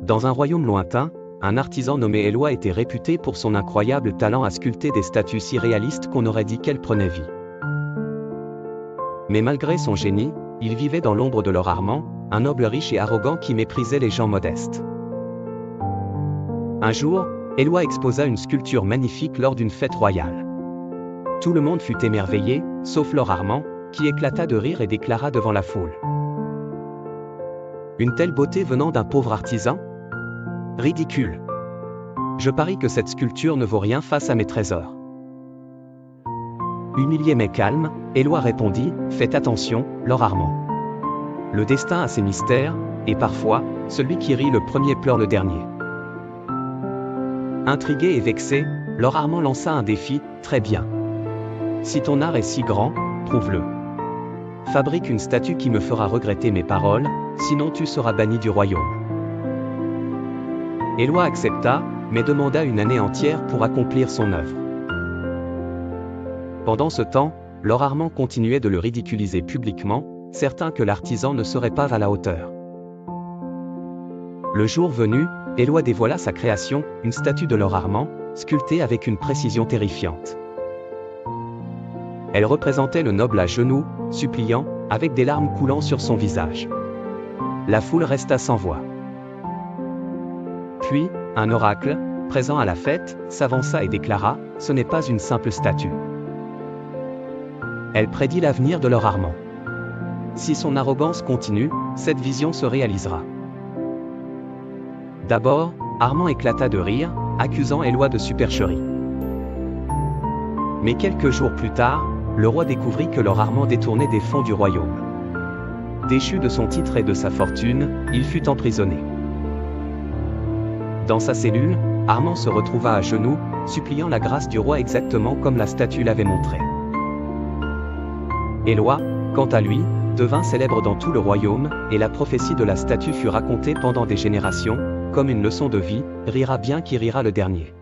Dans un royaume lointain, un artisan nommé Éloi était réputé pour son incroyable talent à sculpter des statues si réalistes qu'on aurait dit qu'elles prenaient vie. Mais malgré son génie, il vivait dans l'ombre de leur Armand, un noble riche et arrogant qui méprisait les gens modestes. Un jour, Éloi exposa une sculpture magnifique lors d'une fête royale. Tout le monde fut émerveillé, sauf Lord Armand, qui éclata de rire et déclara devant la foule. Une telle beauté venant d'un pauvre artisan ? Ridicule. Je parie que cette sculpture ne vaut rien face à mes trésors. Humilié mais calme, Éloi répondit, « Faites attention, Lord Armand. Le destin a ses mystères, et parfois, celui qui rit le premier pleure le dernier. » Intrigué et vexé, Lord Armand lança un défi, « Très bien. Si ton art est si grand, prouve-le. Fabrique une statue qui me fera regretter mes paroles, sinon tu seras banni du royaume. » Éloi accepta, mais demanda une année entière pour accomplir son œuvre. Pendant ce temps, Lord Armand continuait de le ridiculiser publiquement, certain que l'artisan ne serait pas à la hauteur. Le jour venu, Éloi dévoila sa création, une statue de Lord Armand, sculptée avec une précision terrifiante. Elle représentait le noble à genoux, suppliant, avec des larmes coulant sur son visage. La foule resta sans voix. Puis, un oracle, présent à la fête, s'avança et déclara, « Ce n'est pas une simple statue. Elle prédit l'avenir de Lord Armand. Si son arrogance continue, cette vision se réalisera. » D'abord, Armand éclata de rire, accusant Éloi de supercherie. Mais quelques jours plus tard, le roi découvrit que Lord Armand détournait des fonds du royaume. Déchu de son titre et de sa fortune, il fut emprisonné. Dans sa cellule, Armand se retrouva à genoux, suppliant la grâce du roi exactement comme la statue l'avait montré. Éloi, quant à lui, devint célèbre dans tout le royaume, et la prophétie de la statue fut racontée pendant des générations, comme une leçon de vie, rira bien qui rira le dernier.